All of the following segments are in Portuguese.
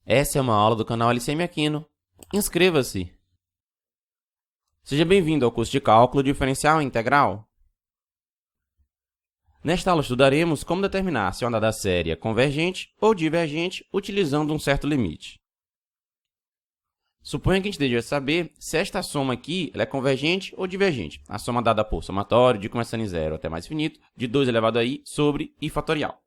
Essa é uma aula do canal LCM Aquino. Inscreva-se! Seja bem-vindo ao curso de Cálculo Diferencial e Integral. Nesta aula estudaremos como determinar se uma dada série é convergente ou divergente utilizando um certo limite. Suponha que a gente deseja saber se esta soma aqui ela é convergente ou divergente. A soma dada por somatório de começando em zero até mais infinito, de 2 elevado a i sobre i fatorial.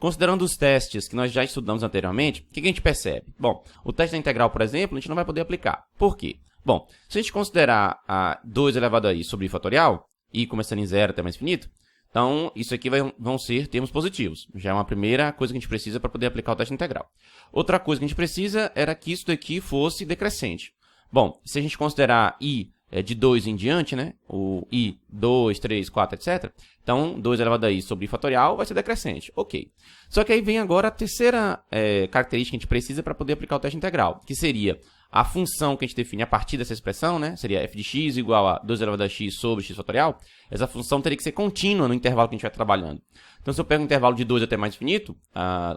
Considerando os testes que nós já estudamos anteriormente, o que a gente percebe? Bom, o teste da integral, por exemplo, a gente não vai poder aplicar. Por quê? Bom, se a gente considerar a 2 elevado a i sobre i fatorial, i começando em zero até mais infinito, então isso aqui vão ser termos positivos. Já é uma primeira coisa que a gente precisa para poder aplicar o teste integral. Outra coisa que a gente precisa era que isso daqui fosse decrescente. Bom, se a gente considerar i de 2 em diante, né? O i, 2, 3, 4, etc. Então, 2 elevado a i sobre i fatorial vai ser decrescente. Ok. Só que aí vem agora a terceira característica que a gente precisa para poder aplicar o teste integral, que seria a função que a gente define a partir dessa expressão, né? Seria f de x igual a 2 elevado a x sobre x fatorial. Essa função teria que ser contínua no intervalo que a gente vai trabalhando. Então, se eu pego um intervalo de 2 até mais infinito,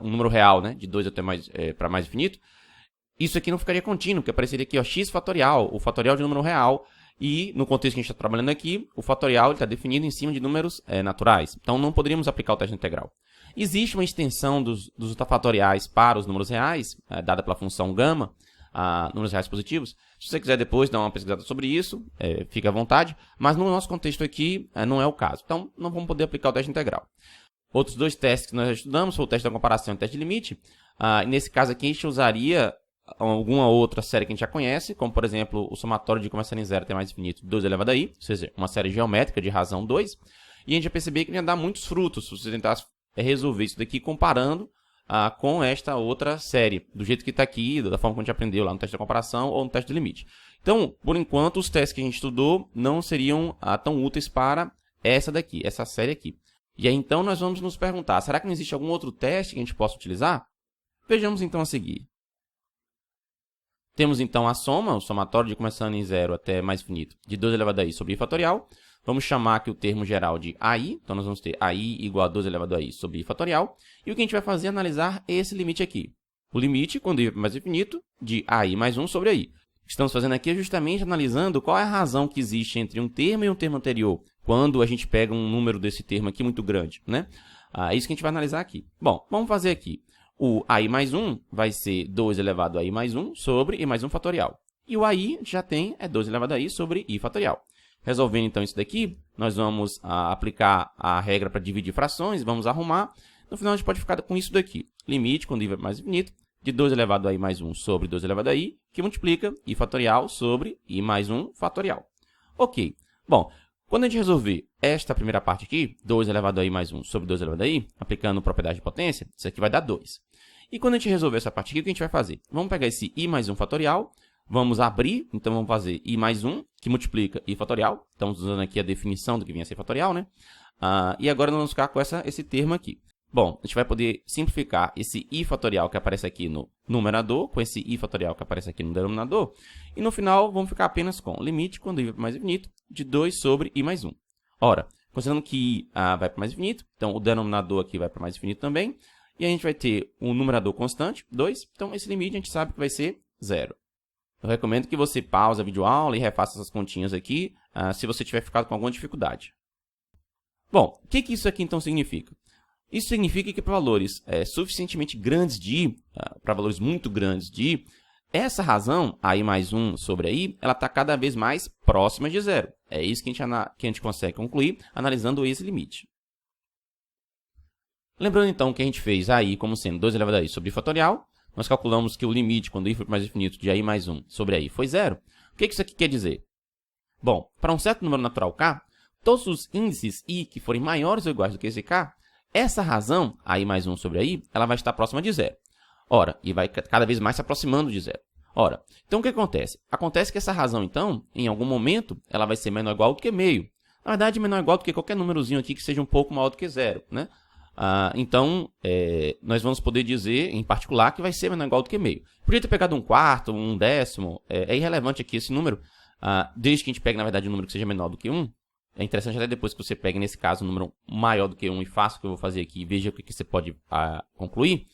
um número real, né? De 2 até para mais infinito, isso aqui não ficaria contínuo, porque apareceria aqui ó, x fatorial, o fatorial de um número real. E, no contexto que a gente está trabalhando aqui, o fatorial está definido em cima de números naturais. Então, não poderíamos aplicar o teste integral. Existe uma extensão dos fatoriais para os números reais, dada pela função gama, números reais positivos. Se você quiser depois dar uma pesquisada sobre isso, fique à vontade. Mas, no nosso contexto aqui, não é o caso. Então, não vamos poder aplicar o teste integral. Outros dois testes que nós já estudamos foi o teste da comparação e o teste de limite. Nesse caso aqui, a gente usaria alguma outra série que a gente já conhece, como, por exemplo, o somatório de começando em zero até mais infinito, 2 elevado a i, ou seja, uma série geométrica de razão 2, e a gente já percebeu que ia dar muitos frutos se você tentasse resolver isso daqui comparando com esta outra série, do jeito que está aqui, da forma que a gente aprendeu lá no teste da comparação ou no teste de limite. Então, por enquanto, os testes que a gente estudou não seriam tão úteis para essa daqui, essa série aqui. E aí, então, nós vamos nos perguntar, será que não existe algum outro teste que a gente possa utilizar? Vejamos, então, a seguir. Temos, então, a soma, o somatório de começando em zero até mais infinito, de 2 elevado a i sobre i fatorial. Vamos chamar aqui o termo geral de ai. Então, nós vamos ter ai igual a 2 elevado a i sobre i fatorial. E o que a gente vai fazer é analisar esse limite aqui. O limite, quando i para mais infinito, de ai mais 1 sobre ai. O que estamos fazendo aqui é justamente analisando qual é a razão que existe entre um termo e um termo anterior, quando a gente pega um número desse termo aqui muito grande, né? É isso que a gente vai analisar aqui. Bom, vamos fazer aqui. O ai mais 1 vai ser 2 elevado a i mais 1 sobre i mais 1 fatorial. E o ai já tem 2 elevado a i sobre i fatorial. Resolvendo então isso daqui, nós vamos aplicar a regra para dividir frações, vamos arrumar. No final a gente pode ficar com isso daqui. Limite, quando i vai para mais infinito, de 2 elevado a i mais 1 sobre 2 elevado a i, que multiplica i fatorial sobre i mais 1 fatorial. Ok. Bom, quando a gente resolver esta primeira parte aqui, 2 elevado a i mais 1 sobre 2 elevado a i, aplicando propriedade de potência, isso aqui vai dar 2. E quando a gente resolver essa parte aqui, o que a gente vai fazer? Vamos pegar esse i mais 1 fatorial, vamos abrir, então vamos fazer i mais 1, que multiplica i fatorial. Estamos usando aqui a definição do que vinha a ser fatorial, né? E agora nós vamos ficar com esse termo aqui. Bom, a gente vai poder simplificar esse i fatorial que aparece aqui no numerador, com esse i fatorial que aparece aqui no denominador. E no final, vamos ficar apenas com limite, quando i vai para mais infinito, de 2 sobre i mais 1. Ora, considerando que i vai para mais infinito, então o denominador aqui vai para mais infinito também. E a gente vai ter um numerador constante, 2. Então, esse limite a gente sabe que vai ser 0. Eu recomendo que você pause a videoaula e refaça essas continhas aqui, se você tiver ficado com alguma dificuldade. Bom, o que isso aqui então significa? Isso significa que para valores suficientemente grandes de i, para valores muito grandes de i, essa razão, ai mais 1 sobre ai, ela está cada vez mais próxima de 0. É isso que a gente consegue concluir analisando esse limite. Lembrando então que a gente fez ai como sendo 2 elevado a i sobre i fatorial, nós calculamos que o limite, quando i for mais infinito, de ai mais 1 sobre ai foi 0. O que isso aqui quer dizer? Bom, para um certo número natural k, todos os índices i que forem maiores ou iguais do que esse k, essa razão, ai mais 1 sobre ai, ela vai estar próxima de 0. Ora, e vai cada vez mais se aproximando de 0. Ora, então o que acontece? Acontece que essa razão, então, em algum momento, ela vai ser menor ou igual do que meio. Na verdade, menor ou igual do que qualquer númerozinho aqui que seja um pouco maior do que 0, né? Então, nós vamos poder dizer, em particular, que vai ser menor ou igual do que meio. Podia ter pegado um quarto, um décimo, é irrelevante aqui esse número, desde que a gente pegue, na verdade, um número que seja menor do que 1. É interessante até depois que você pegue, nesse caso, um número maior do que 1 e faça o que eu vou fazer aqui e veja o que você pode concluir.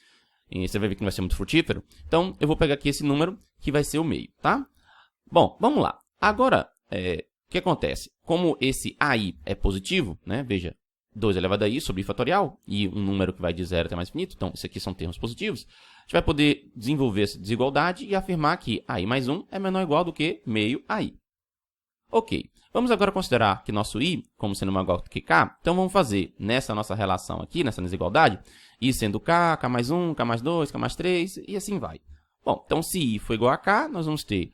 E você vai ver que não vai ser muito frutífero. Então, eu vou pegar aqui esse número, que vai ser o meio, tá? Bom, vamos lá. Agora, o que acontece? Como esse AI é positivo, né? Veja, 2 elevado a i sobre i fatorial, e um número que vai de 0 até mais infinito, então isso aqui são termos positivos, a gente vai poder desenvolver essa desigualdade e afirmar que ai mais 1 é menor ou igual do que meio a i. Ok, vamos agora considerar que nosso i como sendo maior ou igual do que k, então vamos fazer nessa nossa relação aqui, nessa desigualdade, i sendo k, k mais 1, k mais 2, k mais 3, e assim vai. Bom, então se i for igual a k, nós vamos ter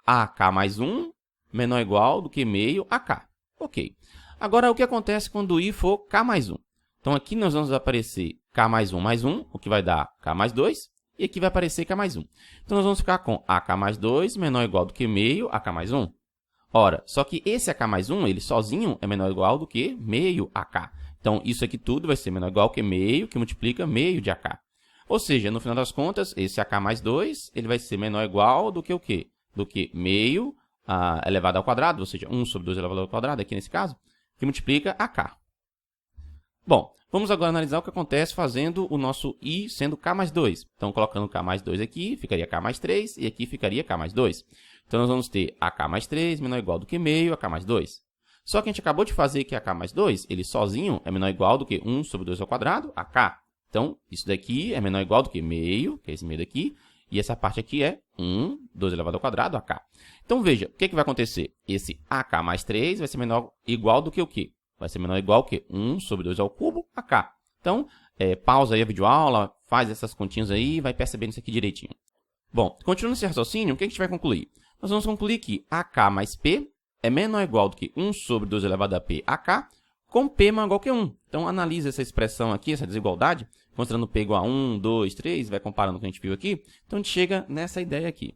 ak mais 1 menor ou igual do que meio a k. Ok. Agora, o que acontece quando i for k mais 1? Então, aqui nós vamos aparecer k mais 1, o que vai dar k mais 2, e aqui vai aparecer k mais 1. Então, nós vamos ficar com ak mais 2 menor ou igual do que meio a k mais 1. Ora, só que esse ak mais 1, ele sozinho é menor ou igual do que meio ak. Então, isso aqui tudo vai ser menor ou igual que meio, que multiplica meio de ak. Ou seja, no final das contas, esse ak mais 2, ele vai ser menor ou igual do que o quê? Do que meio elevado ao quadrado, ou seja, 1 sobre 2 elevado ao quadrado, aqui nesse caso, que multiplica AK. Bom, vamos agora analisar o que acontece fazendo o nosso i sendo k mais 2. Então, colocando k mais 2 aqui, ficaria k mais 3, e aqui ficaria k mais 2. Então, nós vamos ter AK mais 3 menor ou igual do que meio AK mais 2. Só que a gente acabou de fazer que AK mais 2, ele sozinho é menor ou igual do que 1 sobre 2 ao quadrado, AK. Então, isso daqui é menor ou igual do que meio, que é esse meio daqui, e essa parte aqui é 1, 2 elevado ao quadrado, AK. Então, veja, o que vai acontecer? Esse AK mais 3 vai ser menor ou igual do que o quê? Vai ser menor ou igual que 1 sobre 2 ao cubo, AK. Então, pausa aí a videoaula, faz essas continhas aí e vai percebendo isso aqui direitinho. Bom, continuando esse raciocínio, o que a gente vai concluir? Nós vamos concluir que AK mais P é menor ou igual do que 1 sobre 2 elevado a P AK, com P maior ou igual que 1. Então, analisa essa expressão aqui, essa desigualdade, considerando P igual a 1, 2, 3, vai comparando com o que a gente viu aqui. Então, a gente chega nessa ideia aqui.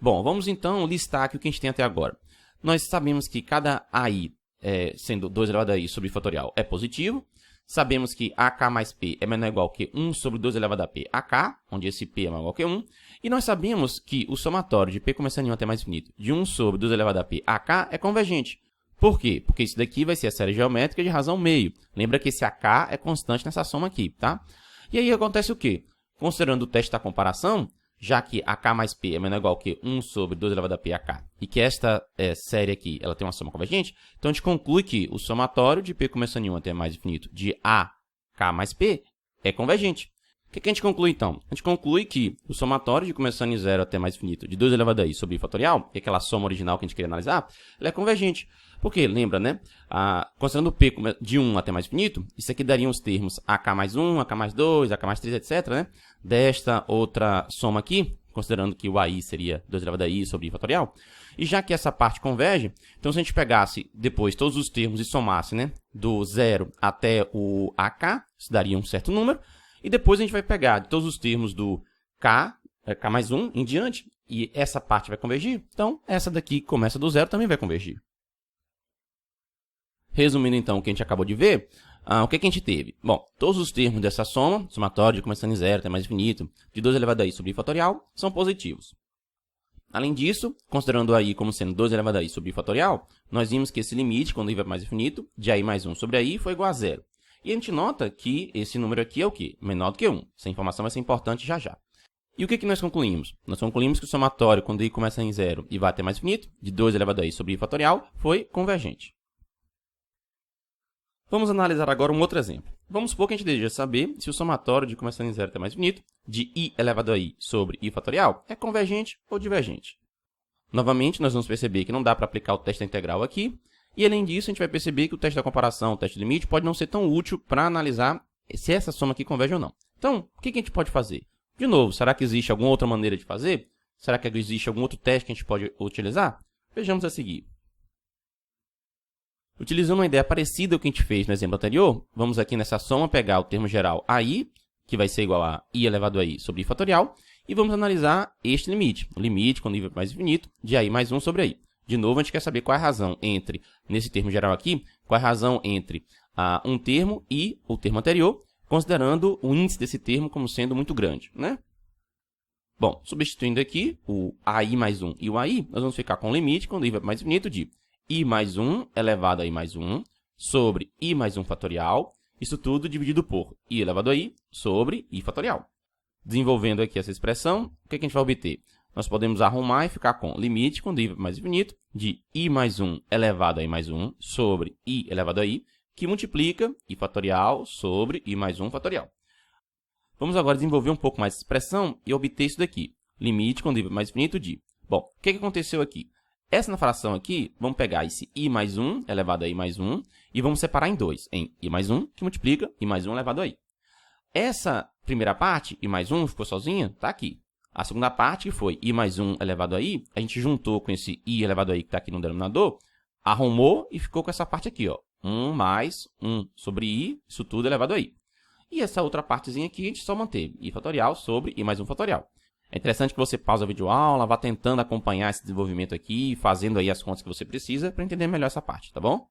Bom, vamos então listar aqui o que a gente tem até agora. Nós sabemos que cada AI, sendo 2 elevado a i sobre i fatorial, é positivo. Sabemos que AK mais P é menor ou igual que 1 sobre 2 elevado a P AK, onde esse P é maior ou igual que 1. E nós sabemos que o somatório de P começando em 1 até mais infinito de 1 sobre 2 elevado a P AK é convergente. Por quê? Porque isso daqui vai ser a série geométrica de razão meio. Lembra que esse AK é constante nessa soma aqui, tá? E aí acontece o quê? Considerando o teste da comparação, já que AK mais P é menor ou igual que 1 sobre 2 elevado a P AK, e que esta série aqui ela tem uma soma convergente, então a gente conclui que o somatório de P começando em 1 até mais infinito de AK mais P é convergente. O que a gente conclui então? A gente conclui que o somatório de começando em 0 até mais infinito de 2 elevado a i sobre i fatorial, que é aquela soma original que a gente queria analisar, ela é convergente. Porque, lembra, né? Considerando P de 1 até mais infinito, isso aqui daria os termos AK mais 1, AK mais 2, AK mais 3, etc., né? Desta outra soma aqui, considerando que o AI seria 2 elevado a i sobre i fatorial. E já que essa parte converge, então se a gente pegasse depois todos os termos e somasse, né? Do 0 até o AK, isso daria um certo número. E depois a gente vai pegar de todos os termos do K mais 1 em diante, e essa parte vai convergir. Então, essa daqui que começa do 0 também vai convergir. Resumindo, então, o que a gente acabou de ver, o que a gente teve? Bom, todos os termos dessa soma, somatório de começando em 0 até mais infinito, de 2 elevado a i sobre i fatorial, são positivos. Além disso, considerando a i como sendo 2 elevado a i sobre i fatorial, nós vimos que esse limite, quando i vai para mais infinito, de a i mais 1 sobre a i foi igual a 0. E a gente nota que esse número aqui é o quê? Menor do que 1. Essa informação vai ser importante já já. E o que nós concluímos? Nós concluímos que o somatório, quando i começa em 0 e vai até mais infinito, de 2 elevado a i sobre i fatorial, foi convergente. Vamos analisar agora um outro exemplo. Vamos supor que a gente deseja saber se o somatório de começando em 0 até mais infinito, de i elevado a i sobre i fatorial, é convergente ou divergente. Novamente, nós vamos perceber que não dá para aplicar o teste da integral aqui, e além disso, a gente vai perceber que o teste da comparação, o teste do limite, pode não ser tão útil para analisar se essa soma aqui converge ou não. Então, o que a gente pode fazer? De novo, será que existe alguma outra maneira de fazer? Será que existe algum outro teste que a gente pode utilizar? Vejamos a seguir. Utilizando uma ideia parecida ao que a gente fez no exemplo anterior, vamos aqui nessa soma pegar o termo geral AI, que vai ser igual a i elevado a i sobre i fatorial, e vamos analisar este limite, o limite, quando i vai para mais infinito, de ai mais 1 sobre ai. De novo, a gente quer saber qual é a razão entre, nesse termo geral aqui, qual é a razão entre um termo e o termo anterior, considerando o índice desse termo como sendo muito grande, né? Bom, substituindo aqui o ai mais 1 e o ai, nós vamos ficar com o limite, quando i vai para mais infinito, de i mais 1 elevado a i mais 1 sobre i mais 1 fatorial. Isso tudo dividido por i elevado a i sobre i fatorial. Desenvolvendo aqui essa expressão, o que a gente vai obter? Nós podemos arrumar e ficar com limite, quando i mais infinito, de i mais 1 elevado a i mais 1 sobre i elevado a i, que multiplica i fatorial sobre i mais 1 fatorial. Vamos agora desenvolver um pouco mais essa expressão e obter isso daqui. Limite, quando i mais infinito, de... Bom, o que aconteceu aqui? Essa fração aqui, vamos pegar esse i mais 1 elevado a i mais 1 e vamos separar em dois, em i mais 1, que multiplica i mais 1 elevado a i. Essa primeira parte, i mais 1, ficou sozinha, está aqui. A segunda parte, que foi i mais 1 elevado a i, a gente juntou com esse i elevado a i que está aqui no denominador, arrumou e ficou com essa parte aqui, ó. 1 mais 1 sobre i, isso tudo elevado a i. E essa outra partezinha aqui a gente só manteve, i fatorial sobre i mais 1 fatorial. É interessante que você pause a videoaula, vá tentando acompanhar esse desenvolvimento aqui, fazendo aí as contas que você precisa para entender melhor essa parte, tá bom?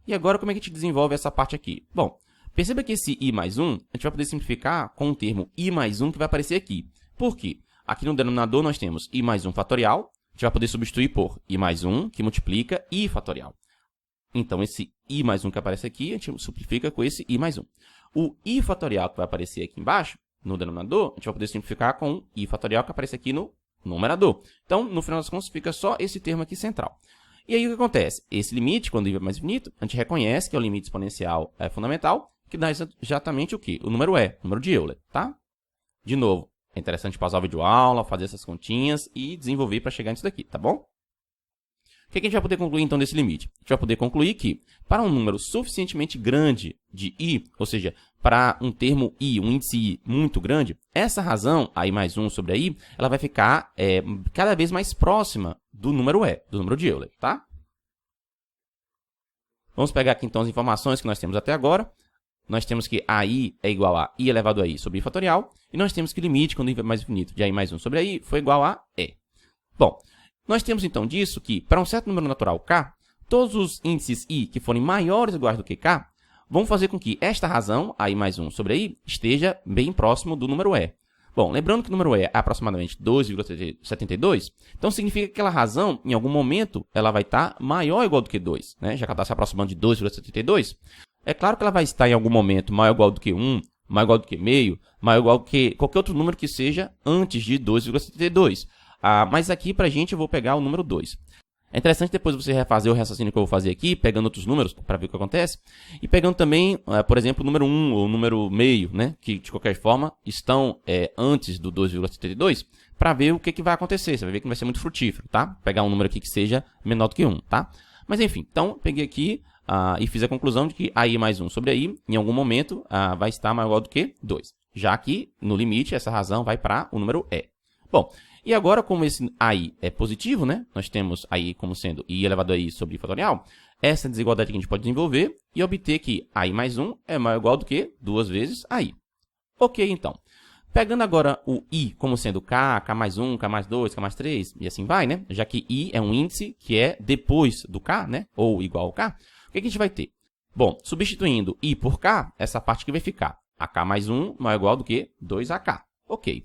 E agora, como é que a gente desenvolve essa parte aqui? Bom, perceba que esse i mais 1, a gente vai poder simplificar com o termo i mais 1 que vai aparecer aqui. Por quê? Aqui no denominador nós temos i mais 1 fatorial, a gente vai poder substituir por i mais 1, que multiplica i fatorial. Então, esse i mais 1 que aparece aqui, a gente simplifica com esse i mais 1. O i fatorial que vai aparecer aqui embaixo, no denominador, a gente vai poder simplificar com o i fatorial que aparece aqui no numerador. Então, no final das contas, fica só esse termo aqui central. E aí, o que acontece? Esse limite, quando i é mais infinito, a gente reconhece que é o limite exponencial fundamental, que dá exatamente o quê? O número e, o número de Euler, tá? De novo, é interessante pausar o videoaula, fazer essas continhas e desenvolver para chegar nisso daqui, tá bom? O que a gente vai poder concluir, então, desse limite? A gente vai poder concluir que, para um número suficientemente grande de i, ou seja, para um termo i, um índice i muito grande, essa razão, a i mais 1 sobre a i, ela vai ficar cada vez mais próxima do número e, do número de Euler, tá? Vamos pegar aqui, então, as informações que nós temos até agora. Nós temos que ai é igual a i elevado a i sobre i fatorial, e nós temos que o limite, quando i é mais infinito, de ai mais 1 sobre a i, foi igual a e. Bom, nós temos, então, disso que, para um certo número natural k, todos os índices i que forem maiores ou iguais do que k, vão fazer com que esta razão, ai mais 1 sobre a i, esteja bem próximo do número e. Bom, lembrando que o número e é aproximadamente 2,72, então significa que aquela razão, em algum momento, ela vai estar maior ou igual do que 2, né? Já que ela está se aproximando de 2,72. É claro que ela vai estar em algum momento maior ou igual do que 1, maior ou igual do que meio, maior ou igual do que qualquer outro número que seja antes de 2,72. Mas aqui, pra gente, eu vou pegar o número 2. É interessante depois você refazer o raciocínio que eu vou fazer aqui, pegando outros números para ver o que acontece, e pegando também, por exemplo, o número 1 ou o número meio, né, que de qualquer forma estão antes do 2,72, para ver o que vai acontecer. Você vai ver que não vai ser muito frutífero, tá? Pegar um número aqui que seja menor do que 1, tá? Mas enfim, então, peguei aqui e fiz a conclusão de que a i mais 1 sobre a i, em algum momento, vai estar maior ou igual do que 2. Já que, no limite, essa razão vai para o número e. Bom, e agora, como esse ai é positivo, né? Nós temos ai como sendo i elevado a i sobre i fatorial. Essa desigualdade que a gente pode desenvolver e obter que ai mais 1 é maior ou igual do que 2 vezes ai. Ok, então. Pegando agora o i como sendo k, k mais 1, k mais 2, k mais 3, e assim vai, né? Já que i é um índice que é depois do k, né? Ou igual ao k. O que a gente vai ter? Bom, substituindo i por k, essa parte aqui vai ficar ak mais 1 maior ou igual do que 2ak. Ok.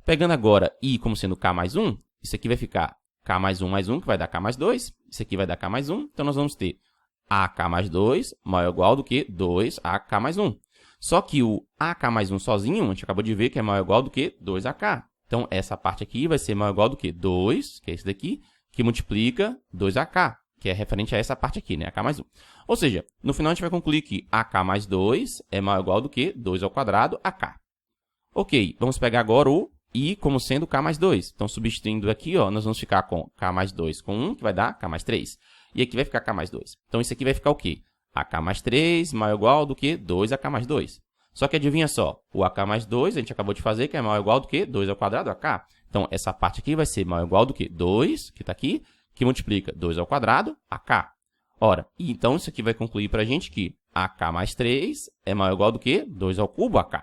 Pegando agora i como sendo k mais 1, isso aqui vai ficar k mais 1, que vai dar k mais 2. Isso aqui vai dar k mais 1. Então, nós vamos ter ak mais 2 maior ou igual do que 2ak mais 1. Só que o ak mais 1 sozinho, a gente acabou de ver que é maior ou igual do que 2ak. Então, essa parte aqui vai ser maior ou igual do que 2, que é esse daqui, que multiplica 2ak, que é referente a essa parte aqui, né? ak mais 1. Ou seja, no final a gente vai concluir que ak mais 2 é maior ou igual do que 2 ao quadrado ak. Ok, vamos pegar agora o i como sendo k mais 2. Então, substituindo aqui, ó, nós vamos ficar com k mais 2 com 1, que vai dar k mais 3. E aqui vai ficar k mais 2. Então, isso aqui vai ficar o quê? ak mais 3 maior ou igual do que 2ak mais 2. Só que adivinha só, o ak mais 2 a gente acabou de fazer, que é maior ou igual do que 2 ao quadrado ak. Então, essa parte aqui vai ser maior ou igual do que 2, que está aqui, que multiplica 2 ao quadrado ak. Ora, e então isso aqui vai concluir para a gente que ak mais 3 é maior ou igual do que 2 ao cubo ak.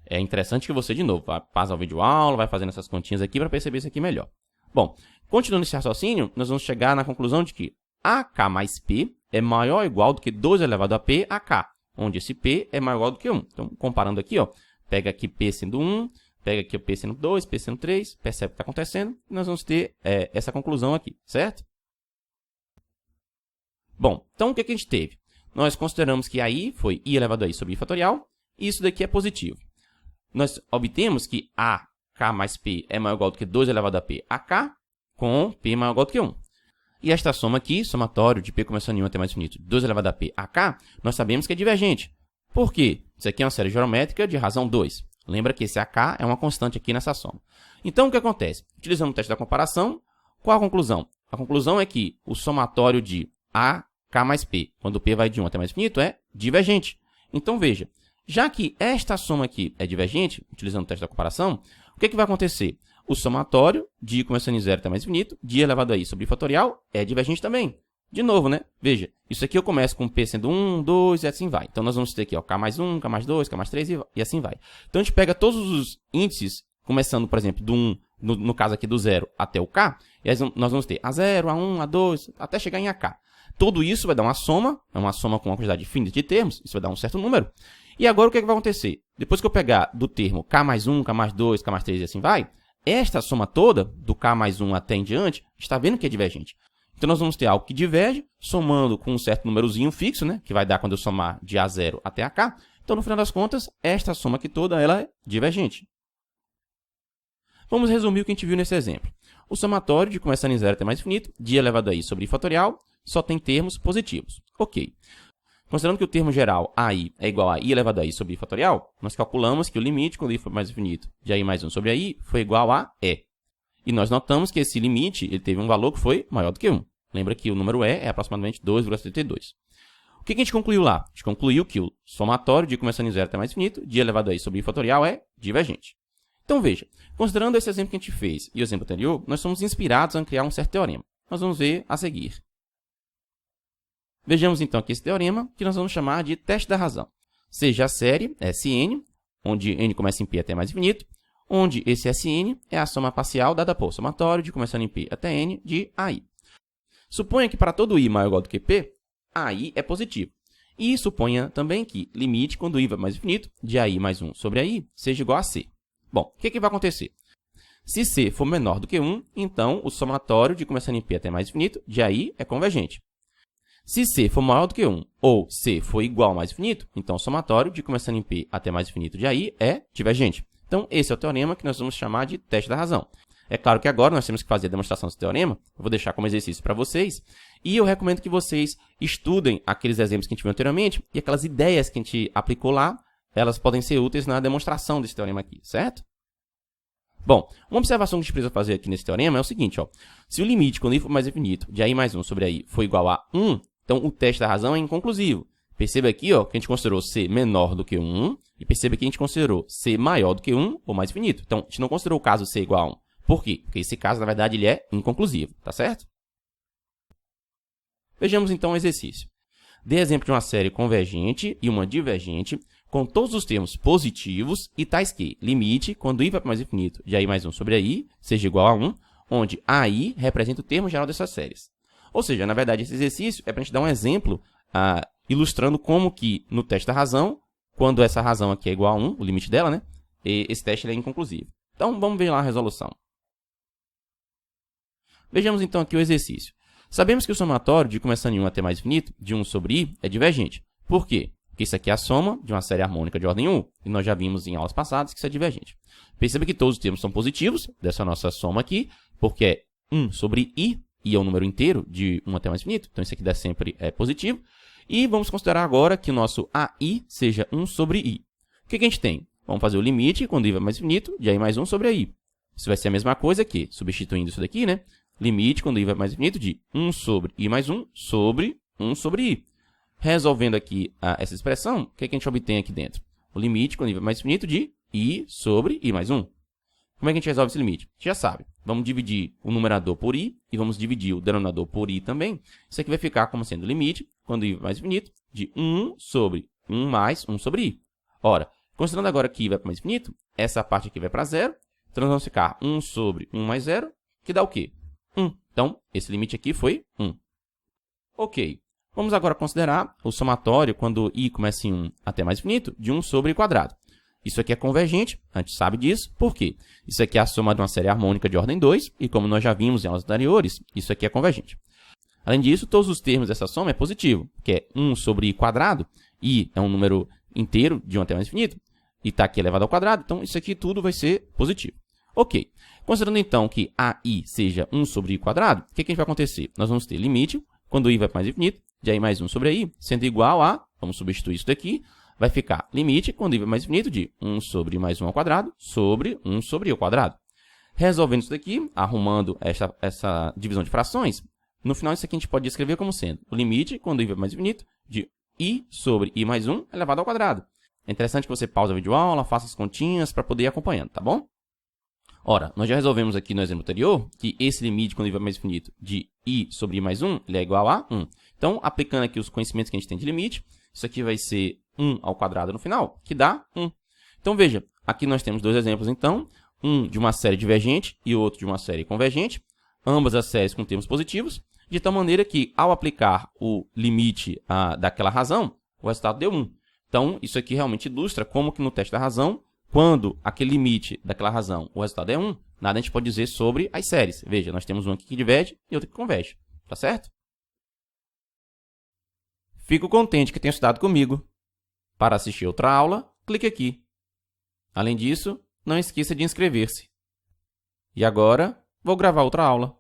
É interessante que você, de novo, passa o vídeo aula, vai fazendo essas continhas aqui para perceber isso aqui melhor. Bom, continuando esse raciocínio, nós vamos chegar na conclusão de que AK mais P é maior ou igual do que 2 elevado a P AK, onde esse P é maior ou igual do que 1. Então, comparando aqui, ó, pega aqui P sendo 1, pega aqui o P sendo 2, P sendo 3, percebe o que está acontecendo, e nós vamos ter essa conclusão aqui, certo? Bom, então o que a gente teve? nós consideramos que AI foi I elevado a I sobre I fatorial, e isso daqui é positivo. Nós obtemos que AK mais P é maior ou igual do que 2 elevado a P AK, com P maior ou igual do que 1. E esta soma aqui, somatório de P começando em 1 até mais infinito, 2 elevado a P AK, nós sabemos que é divergente. Por quê? Isso aqui é uma série geométrica de razão 2. Lembra que esse AK é uma constante aqui nessa soma. Então, o que acontece? Utilizando o teste da comparação, qual a conclusão? A conclusão é que o somatório de AK mais P, quando P vai de 1 até mais infinito, é divergente. Então, veja, já que esta soma aqui é divergente, utilizando o teste da comparação, o que vai acontecer? O somatório de I começando em 0 até mais infinito, de I elevado a I sobre I fatorial, é divergente também. De novo, né? Veja, isso aqui eu começo com P sendo 1, 2 e assim vai. Então, nós vamos ter aqui ó, K mais 1, K mais 2, K mais 3 e assim vai. Então, a gente pega todos os índices, começando, por exemplo, do 1, no caso aqui do 0 até o K, e aí nós vamos ter A0, A1, A2, até chegar em AK. Tudo isso vai dar uma soma, é uma soma com uma quantidade infinita de termos, isso vai dar um certo número. E agora o que vai acontecer? Depois que eu pegar do termo K mais 1, K mais 2, K mais 3 e assim vai, esta soma toda, do K mais 1 até em diante, está vendo que é divergente. Então, nós vamos ter algo que diverge, somando com um certo númerozinho fixo, né? Que vai dar quando eu somar de A0 até AK. Então, no final das contas, esta soma aqui toda ela é divergente. Vamos resumir o que a gente viu nesse exemplo. O somatório de começando em 0 até mais infinito, de I elevado a I sobre I fatorial, só tem termos positivos. Ok. Considerando que o termo geral AI é igual a I elevado a I sobre I fatorial, nós calculamos que o limite, quando I for mais infinito, de AI mais 1 sobre AI, foi igual a E. E nós notamos que esse limite ele teve um valor que foi maior do que 1. Lembra que o número E é aproximadamente 2,72. O que a gente concluiu lá? A gente concluiu que o somatório de começando em 0 até mais infinito, de I elevado a I sobre I fatorial, é divergente. Então, veja, considerando esse exemplo que a gente fez e o exemplo anterior, nós somos inspirados a criar um certo teorema. Nós vamos ver a seguir. Vejamos então aqui esse teorema, que nós vamos chamar de teste da razão. Seja a série Sn, onde n começa em P até mais infinito, onde esse Sn é a soma parcial dada por somatório de começando em P até n de AI. Suponha que para todo I maior ou igual do que P, AI é positivo. E suponha também que limite quando I vai mais infinito, de AI mais 1 sobre AI, seja igual a C. Bom, o que vai acontecer? Se C for menor do que 1, então o somatório de começando em P até mais infinito, de AI é convergente. Se C for maior do que 1 ou C for igual a mais infinito, então o somatório de começando em P até mais infinito de AI é divergente. Então, esse é o teorema que nós vamos chamar de teste da razão. É claro que agora nós temos que fazer a demonstração desse teorema. Eu vou deixar como exercício para vocês. E eu recomendo que vocês estudem aqueles exemplos que a gente viu anteriormente e aquelas ideias que a gente aplicou lá, elas podem ser úteis na demonstração desse teorema aqui, certo? Bom, uma observação que a gente precisa fazer aqui nesse teorema é o seguinte, ó. Se o limite, quando I for mais infinito, de AI mais 1 sobre AI for igual a 1, então o teste da razão é inconclusivo. Perceba aqui ó, que a gente considerou C menor do que 1, e perceba que a gente considerou C maior do que 1 ou mais infinito. Então, a gente não considerou o caso C igual a 1. Por quê? Porque esse caso, na verdade, ele é inconclusivo, tá certo? Vejamos então o exercício. Dê exemplo de uma série convergente e uma divergente, com todos os termos positivos e tais que limite, quando I vai para mais infinito, de AI mais 1 sobre AI, seja igual a 1, onde AI representa o termo geral dessas séries. Ou seja, na verdade, esse exercício é para a gente dar um exemplo ilustrando como que no teste da razão, quando essa razão aqui é igual a 1, o limite dela, né? Esse teste é inconclusivo. Então, vamos ver lá a resolução. Vejamos então aqui o exercício. Sabemos que o somatório de começando em 1 até mais infinito, de 1 sobre I, é divergente. Por quê? Porque isso aqui é a soma de uma série harmônica de ordem 1, e nós já vimos em aulas passadas que isso é divergente. Perceba que todos os termos são positivos dessa nossa soma aqui, porque é 1 sobre I é um número inteiro de 1 até mais infinito, então isso aqui dá sempre positivo. E vamos considerar agora que o nosso AI seja 1 sobre I. O que a gente tem? Vamos fazer o limite, quando I vai mais infinito, de AI mais 1 sobre AI. Isso vai ser a mesma coisa que, substituindo isso daqui, né? Limite, quando I vai mais infinito, de 1 sobre I mais 1 sobre 1 sobre I. Resolvendo aqui essa expressão, o que a gente obtém aqui dentro? O limite, quando I vai mais infinito, de I sobre I mais 1. Como é que a gente resolve esse limite? A gente já sabe. Vamos dividir o numerador por I e vamos dividir o denominador por I também. Isso aqui vai ficar como sendo o limite, quando I vai mais infinito, de 1 sobre 1 mais 1 sobre I. Ora, considerando agora que I vai para mais infinito, essa parte aqui vai para 0. Então, nós vamos ficar 1 sobre 1 mais 0, que dá o quê? 1. Então, esse limite aqui foi 1. Ok. Vamos agora considerar o somatório quando I começa em 1 até mais infinito, de 1 sobre I quadrado. Isso aqui é convergente, a gente sabe disso. Por quê? Isso aqui é a soma de uma série harmônica de ordem 2, e como nós já vimos em aulas anteriores, isso aqui é convergente. Além disso, todos os termos dessa soma é positivo, que é 1 sobre i quadrado, i é um número inteiro de 1 até mais infinito, e está aqui elevado ao quadrado, então isso aqui tudo vai ser positivo. Ok, considerando então que ai seja 1 sobre i quadrado, o que a gente vai acontecer? Nós vamos ter limite, quando i vai para mais infinito, de i mais 1 sobre i, sendo igual a, vamos substituir isso daqui, vai ficar limite, quando i vai mais infinito, de 1 sobre i mais 1 ao quadrado, sobre 1 sobre i ao quadrado. Resolvendo isso daqui, arrumando essa divisão de frações, no final isso aqui a gente pode escrever como sendo o limite, quando i vai mais infinito, de i sobre i mais 1 elevado ao quadrado. É interessante que você pause a videoaula, faça as continhas para poder ir acompanhando, tá bom? Ora, nós já resolvemos aqui no exemplo anterior que esse limite, quando i vai mais infinito, de i sobre i mais 1, ele é igual a 1. Então, aplicando aqui os conhecimentos que a gente tem de limite, isso aqui vai ser 1 ao quadrado no final, que dá 1. Então, veja, aqui nós temos dois exemplos, então, um de uma série divergente e outro de uma série convergente, ambas as séries com termos positivos, de tal maneira que, ao aplicar o limite daquela razão, o resultado deu 1. Então, isso aqui realmente ilustra como que no teste da razão, quando aquele limite daquela razão, o resultado é 1, nada a gente pode dizer sobre as séries. Veja, nós temos um aqui que diverge e outro que converge. Tá certo? Fico contente que tenha estudado comigo. Para assistir outra aula, clique aqui. Além disso, não esqueça de inscrever-se. E agora, vou gravar outra aula.